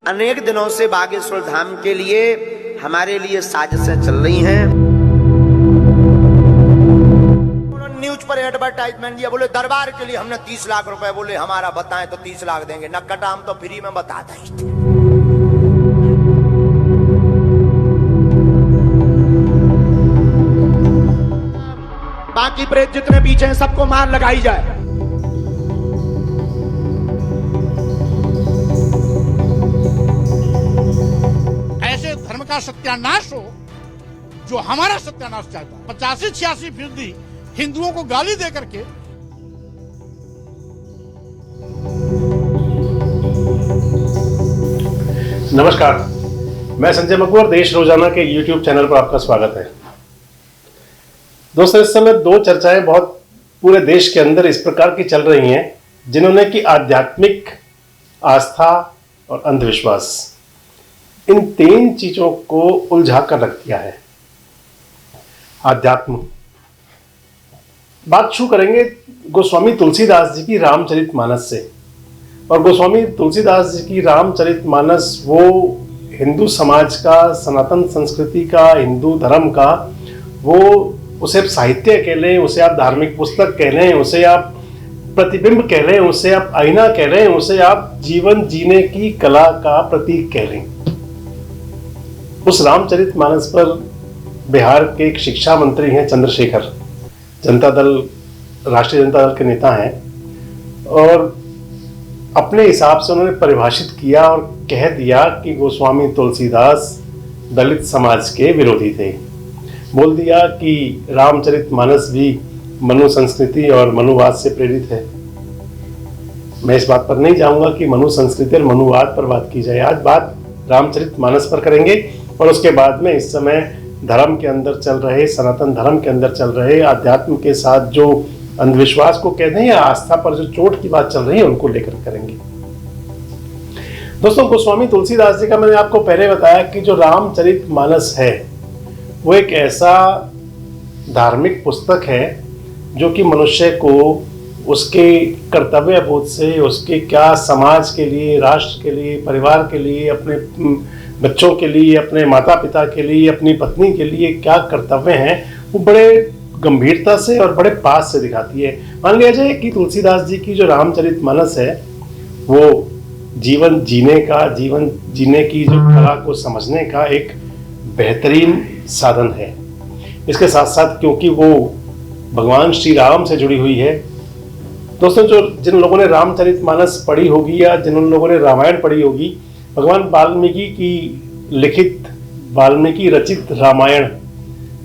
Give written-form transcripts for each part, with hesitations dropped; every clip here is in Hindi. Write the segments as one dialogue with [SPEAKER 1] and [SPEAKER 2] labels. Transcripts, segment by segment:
[SPEAKER 1] अनेक दिनों से बागेश्वर धाम के लिए हमारे लिए साजिशें चल रही हैं। उन्होंने न्यूज पर एडवर्टाइजमेंट दिया, बोले दरबार के लिए हमने 30 लाख रुपए, बोले हमारा बताएं तो 30 लाख देंगे। नक्कटा हम तो फ्री में बताते ही थे। बाकी प्रेत जितने पीछे हैं सबको मार लगाई जाए।
[SPEAKER 2] ऐसे धर्म का सत्यानाश हो जो हमारा सत्यानाश चाहता है। 85-86% हिंदुओं को गाली दे करके
[SPEAKER 3] नमस्कार, मैं संजय मकवर, देश रोजाना के YouTube चैनल पर आपका स्वागत है। दोस्तों, इस समय दो चर्चाएं बहुत पूरे देश के अंदर इस प्रकार की चल रही हैं जिन्होंने कि आध्यात्मिक, आस्था और अंधविश्वास, इन तीन चीजों को उलझा कर रख दिया है। आध्यात्म बात शुरू करेंगे गोस्वामी तुलसीदास जी की रामचरितमानस से। और गोस्वामी तुलसीदास जी की रामचरितमानस वो हिंदू समाज का, सनातन संस्कृति का, हिंदू धर्म का, वो उसे आप साहित्य कह लें, उसे आप धार्मिक पुस्तक कह लें, उसे आप प्रतिबिंब कह लें, उसे आप आईना कह लें, उसे आप जीवन जीने की कला का प्रतीक कह लें। उस रामचरितमानस पर बिहार के एक शिक्षा मंत्री हैं चंद्रशेखर, जनता दल, राष्ट्रीय जनता दल के नेता हैं, और अपने हिसाब से उन्होंने परिभाषित किया और कह दिया कि गोस्वामी तुलसीदास दलित समाज के विरोधी थे। बोल दिया कि रामचरितमानस भी मनु संस्कृति और मनुवाद से प्रेरित है। मैं इस बात पर नहीं जाऊंगा कि मनु संस्कृति और मनुवाद पर बात की जाए। आज बात रामचरितमानस पर करेंगे और उसके बाद में इस समय धर्म के अंदर चल रहे, सनातन धर्म के अंदर चल रहे आध्यात्म के साथ जो अंधविश्वास को कहते हैं या आस्था पर जो चोट की बात चल रही है उनको लेकर करेंगे। दोस्तों, गोस्वामी तुलसीदास जी का मैंने आपको पहले बताया कि जो रामचरितमानस है वो एक ऐसा धार्मिक पुस्तक है जो कि मनुष्य को उसके कर्तव्य बोध से, उसके क्या समाज के लिए, राष्ट्र के लिए, परिवार के लिए, अपने बच्चों के लिए, अपने माता पिता के लिए, अपनी पत्नी के लिए क्या कर्तव्य हैं वो बड़े गंभीरता से और बड़े पास से दिखाती है। मान लिया जाए कि तुलसीदास जी की जो रामचरितमानस है वो जीवन जीने का, जीवन जीने की जो कला को समझने का एक बेहतरीन साधन है। इसके साथ साथ क्योंकि वो भगवान श्री राम से जुड़ी हुई है। दोस्तों, जो जिन लोगों ने रामचरितमानस पढ़ी होगी या जिन लोगों ने रामायण पढ़ी होगी, भगवान वाल्मीकि की लिखित, वाल्मीकि रचित रामायण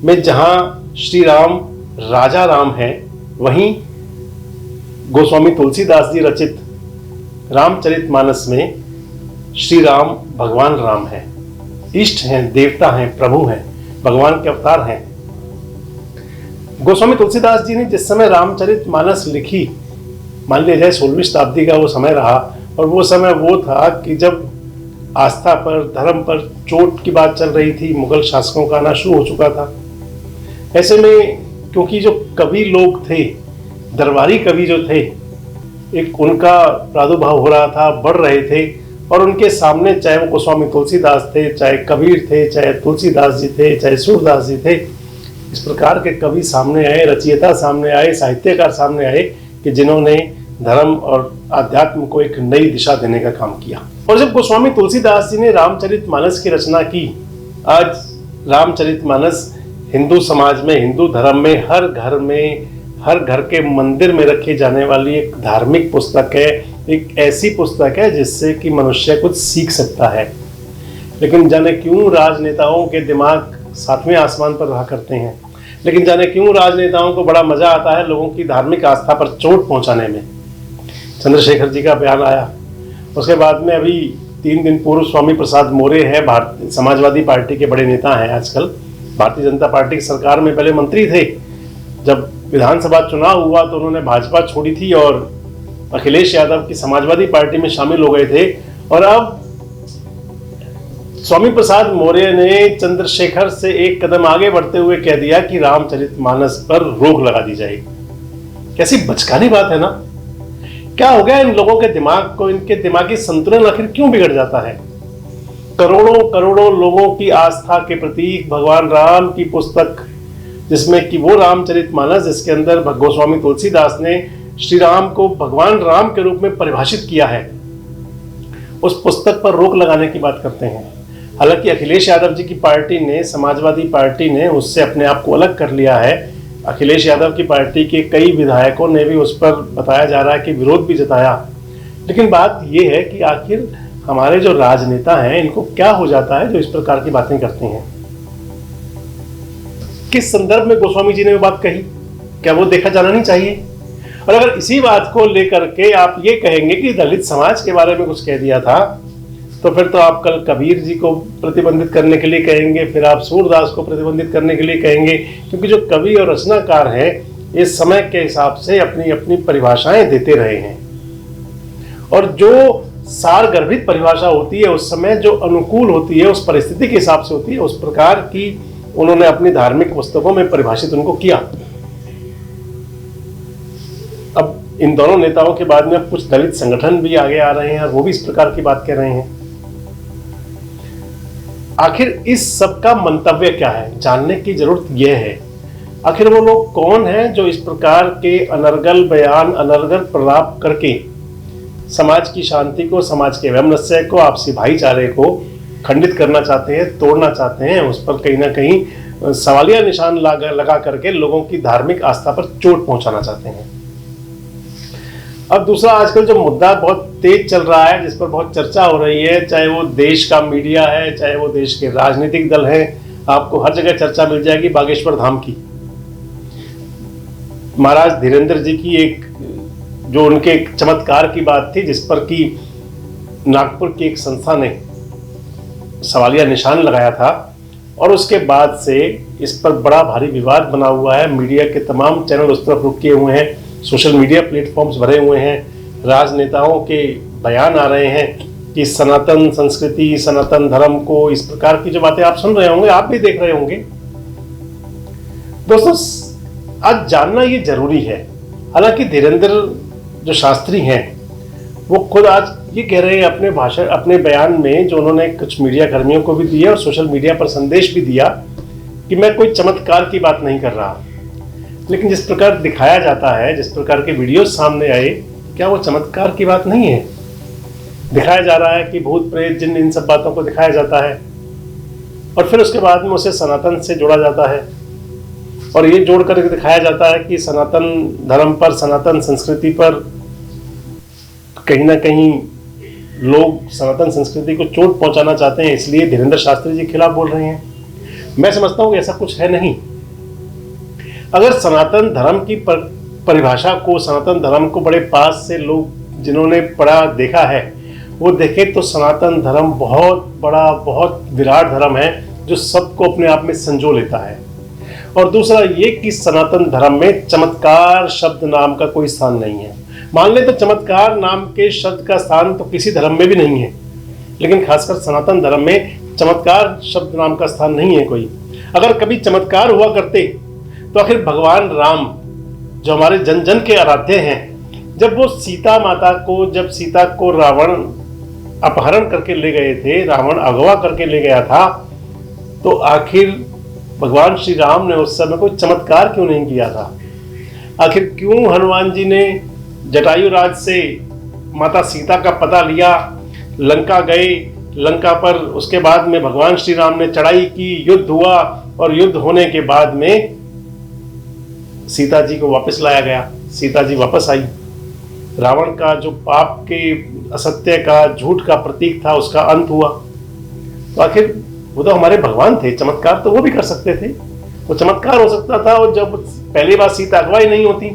[SPEAKER 3] में जहाँ श्री राम राजा राम है, वहीं गोस्वामी तुलसीदास जी रचित रामचरितमानस में श्री राम भगवान राम है, इष्ट हैं, देवता हैं, प्रभु हैं, भगवान के अवतार हैं। गोस्वामी तुलसीदास जी ने जिस समय रामचरितमानस लिखी, मान लिया जाए 16वीं शताब्दी का वो समय रहा, और वो समय वो था कि जब आस्था पर, धर्म पर चोट की बात चल रही थी, मुगल शासकों का आना शुरू हो चुका था। ऐसे में क्योंकि जो कवि लोग थे, दरबारी कवि जो थे, एक उनका प्रादुर्भाव हो रहा था, बढ़ रहे थे, और उनके सामने चाहे वो गोस्वामी तुलसीदास थे, चाहे कबीर थे, चाहे तुलसीदास जी थे, चाहे सूरदास जी थे, इस प्रकार के कवि सामने आए, रचयिता सामने आए, साहित्यकार सामने आए कि जिन्होंने धर्म और आध्यात्म को एक नई दिशा देने का काम किया। और जब गोस्वामी तुलसीदास जी ने रामचरितमानस की रचना की, आज रामचरितमानस हिंदू समाज में, हिंदू धर्म में, हर घर में, हर घर के मंदिर में रखी जाने वाली एक धार्मिक पुस्तक है, एक ऐसी पुस्तक है जिससे कि मनुष्य कुछ सीख सकता है। लेकिन जाने क्यों राजनेताओं के दिमाग 7वें आसमान पर रहा करते हैं, लेकिन जाने क्यों राजनेताओं को बड़ा मजा आता है लोगों की धार्मिक आस्था पर चोट पहुंचाने में। चंद्रशेखर जी का बयान आया, उसके बाद में अभी 3 दिन पूर्व स्वामी प्रसाद मौर्य है, भारतीय समाजवादी पार्टी के बड़े नेता हैं, आजकल भारतीय जनता पार्टी की सरकार में पहले मंत्री थे। जब विधानसभा चुनाव हुआ तो उन्होंने भाजपा छोड़ी थी और अखिलेश यादव की समाजवादी पार्टी में शामिल हो गए थे। और अब स्वामी प्रसाद मौर्य ने चंद्रशेखर से एक कदम आगे बढ़ते हुए कह दिया कि रामचरितमानस पर रोक लगा दी जाएगी। कैसी बचकानी बात है ना। क्या हो गया इन लोगों के दिमाग को, इनके दिमागी संतुलन आखिर क्यों बिगड़ जाता है। करोड़ों करोड़ों लोगों की आस्था के प्रतीक भगवान राम की पुस्तक, जिसमें कि वो रामचरितमानस जिसके अंदर गोस्वामी तुलसीदास ने श्री राम को भगवान राम के रूप में परिभाषित किया है, उस पुस्तक पर रोक लगाने की बात करते हैं। हालांकि अखिलेश यादव जी की पार्टी ने, समाजवादी पार्टी ने उससे अपने आप को अलग कर लिया है। अखिलेश यादव की पार्टी के कई विधायकों ने भी उस पर बताया जा रहा है कि विरोध भी जताया। लेकिन बात यह है कि आखिर हमारे जो राजनेता हैं इनको क्या हो जाता है जो इस प्रकार की बातें करते हैं। किस संदर्भ में गोस्वामी जी ने वो बात कही, क्या वो देखा जाना नहीं चाहिए? और अगर इसी बात को लेकर के आप ये कहेंगे कि दलित समाज के बारे में कुछ कह दिया था, तो फिर तो आप कल कबीर जी को प्रतिबंधित करने के लिए कहेंगे, फिर आप सूरदास को प्रतिबंधित करने के लिए कहेंगे, क्योंकि जो कवि और रचनाकार हैं इस समय के हिसाब से अपनी अपनी परिभाषाएं देते रहे हैं, और जो सार गर्भित परिभाषा होती है उस समय जो अनुकूल होती है, उस परिस्थिति के हिसाब से होती है, उस प्रकार की उन्होंने अपनी धार्मिक पुस्तकों में परिभाषित उनको किया। अब इन दोनों नेताओं के बाद में कुछ दलित संगठन भी आगे आ रहे हैं और वो भी इस प्रकार की बात कह रहे हैं। आखिर इस सब का मंतव्य क्या है, जानने की जरूरत यह है। आखिर वो लोग कौन हैं जो इस प्रकार के अनर्गल बयान, अनर्गल प्रलाप करके समाज की शांति को, समाज के वैमनस्य को, आपसी भाईचारे को खंडित करना चाहते हैं, तोड़ना चाहते हैं, उस पर कहीं ना कहीं सवालिया निशान लगा करके लोगों की धार्मिक आस्था पर चोट पहुंचाना चाहते हैं। अब दूसरा, आजकल जो मुद्दा बहुत तेज चल रहा है, जिस पर बहुत चर्चा हो रही है, चाहे वो देश का मीडिया है, चाहे वो देश के राजनीतिक दल हैं, आपको हर जगह चर्चा मिल जाएगी बागेश्वर धाम की। महाराज धीरेन्द्र जी की एक जो उनके एक चमत्कार की बात थी, जिस पर कि नागपुर की एक संस्था ने सवालिया निशान लगाया था, और उसके बाद से इस पर बड़ा भारी विवाद बना हुआ है। मीडिया के तमाम चैनल उस तरफ रुक किए हुए हैं, सोशल मीडिया प्लेटफॉर्म्स भरे हुए हैं, राजनेताओं के बयान आ रहे हैं कि सनातन संस्कृति, सनातन धर्म को, इस प्रकार की जो बातें आप सुन रहे होंगे, आप भी देख रहे होंगे। दोस्तों, आज जानना ये जरूरी है। हालांकि धीरेन्द्र जो शास्त्री हैं वो खुद आज ये कह रहे हैं अपने भाषण, अपने बयान में, जो उन्होंने कुछ मीडिया कर्मियों को भी दिया और सोशल मीडिया पर संदेश भी दिया, कि मैं कोई चमत्कार की बात नहीं कर रहा। लेकिन जिस प्रकार दिखाया जाता है, जिस प्रकार के वीडियो सामने आए, क्या वो चमत्कार की बात नहीं है? दिखाया जा रहा है कि भूत प्रेत जिन, इन सब बातों को दिखाया जाता है, और फिर उसके बाद में उसे सनातन से जोड़ा जाता है, और ये जोड़ कर दिखाया जाता है कि सनातन धर्म पर, सनातन संस्कृति पर कहीं ना कहीं लोग सनातन संस्कृति को चोट पहुंचाना चाहते हैं, इसलिए धीरेन्द्र शास्त्री जी खिलाफ बोल रहे हैं। मैं समझता हूं कि ऐसा कुछ है नहीं। अगर सनातन धर्म की परिभाषा को, सनातन धर्म को बड़े पास से लोग जिन्होंने पढ़ा देखा है, वो देखे तो सनातन धर्म बहुत बड़ा, बहुत विराट धर्म है जो सबको अपने आप में संजो लेता है। और दूसरा ये कि सनातन धर्म में चमत्कार शब्द नाम का कोई स्थान नहीं है। मान ले तो चमत्कार नाम के शब्द का स्थान तो किसी धर्म में भी नहीं है, लेकिन खासकर सनातन धर्म में चमत्कार शब्द नाम का स्थान नहीं है कोई। अगर कभी चमत्कार हुआ करते तो आखिर भगवान राम जो हमारे जन जन के आराध्य हैं, जब वो सीता माता को, जब सीता को रावण अपहरण करके ले गए थे, रावण अगवा करके ले गया था, तो आखिर भगवान श्री राम ने उस समय कोई चमत्कार क्यों नहीं किया था? आखिर क्यों हनुमान जी ने जटायुराज से माता सीता का पता लिया, लंका गए, लंका पर उसके बाद में भगवान श्री राम ने चढ़ाई की, युद्ध हुआ, और युद्ध होने के बाद में सीता जी को वापस लाया गया, सीता जी वापस आई। रावण का जो पाप के, असत्य का, झूठ का प्रतीक था, उसका अंत हुआ। तो आखिर वो तो हमारे भगवान थे, चमत्कार तो वो भी कर सकते थे। वो चमत्कार हो सकता था, और जब पहली बार सीता अगवाई नहीं होती,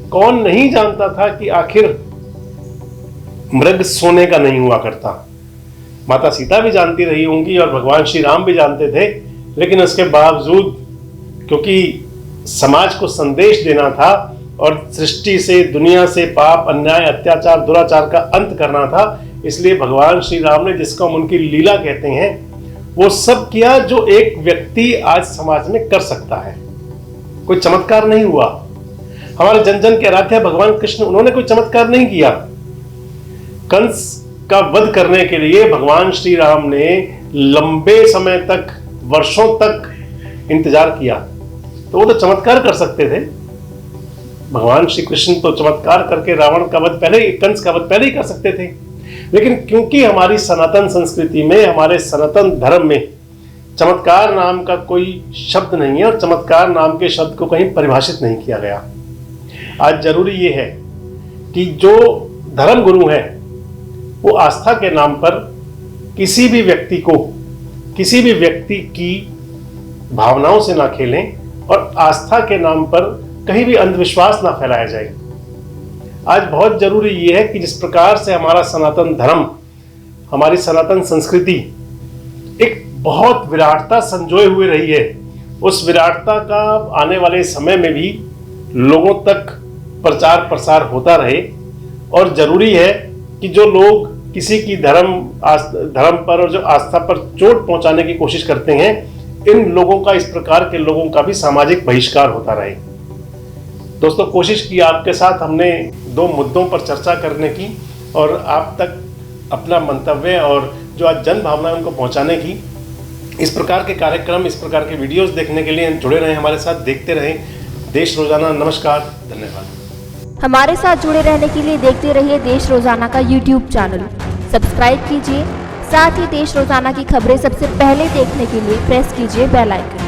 [SPEAKER 3] कौन नहीं जानता था कि आखिर मृग सोने का नहीं हुआ करता। माता सीता भी जानती रही होंगी और भगवान श्री राम भी जानते थे, लेकिन उसके बावजूद क्योंकि समाज को संदेश देना था और सृष्टि से, दुनिया से पाप, अन्याय, अत्याचार, दुराचार का अंत करना था, इसलिए भगवान श्री राम ने, जिसको हम उनकी लीला कहते हैं, वो सब किया जो एक व्यक्ति आज समाज में कर सकता है। कोई चमत्कार नहीं हुआ। हमारे जन जन के आराध्य भगवान कृष्ण, उन्होंने कोई चमत्कार नहीं किया। कंस का वध करने के लिए भगवान श्री राम ने लंबे समय तक, वर्षों तक इंतजार किया, तो वो तो चमत्कार कर सकते थे। भगवान श्री कृष्ण तो चमत्कार करके रावण का वध पहले ही, कंस का वध पहले ही कर सकते थे। लेकिन क्योंकि हमारी सनातन संस्कृति में, हमारे सनातन धर्म में चमत्कार नाम का कोई शब्द नहीं है और चमत्कार नाम के शब्द को कहीं परिभाषित नहीं किया गया। आज जरूरी ये है कि जो धर्म गुरु है वो आस्था के नाम पर किसी भी व्यक्ति को, किसी भी व्यक्ति की भावनाओं से ना खेलें और आस्था के नाम पर कहीं भी अंधविश्वास ना फैलाया जाए। आज बहुत जरूरी ये है कि जिस प्रकार से हमारा सनातन धर्म, हमारी सनातन संस्कृति एक बहुत विराटता संजोए हुए रही है, उस विराटता का आने वाले समय में भी लोगों तक प्रचार प्रसार होता रहे। और जरूरी है कि जो लोग किसी की धर्म पर और जो आस्था पर चोट पहुंचाने की कोशिश करते हैं, इन लोगों का, इस प्रकार के लोगों का भी सामाजिक बहिष्कार होता रहे। दोस्तों, कोशिश की आपके साथ हमने 2 मुद्दों पर चर्चा करने की और आप तक अपना मंतव्य और जो आज जन भावनाएं उनको पहुंचाने की। इस प्रकार के कार्यक्रम, इस प्रकार के वीडियोस देखने के लिए जुड़े रहें हमारे साथ, देखते रहें देश रोजाना। नमस्कार, धन्यवाद।
[SPEAKER 4] हमारे साथ जुड़े रहने के लिए देखते रहिए देश रोजाना का YouTube चैनल, सब्सक्राइब कीजिए। साथ ही देश रोजाना की खबरें सबसे पहले देखने के लिए प्रेस कीजिए बेल आइकन।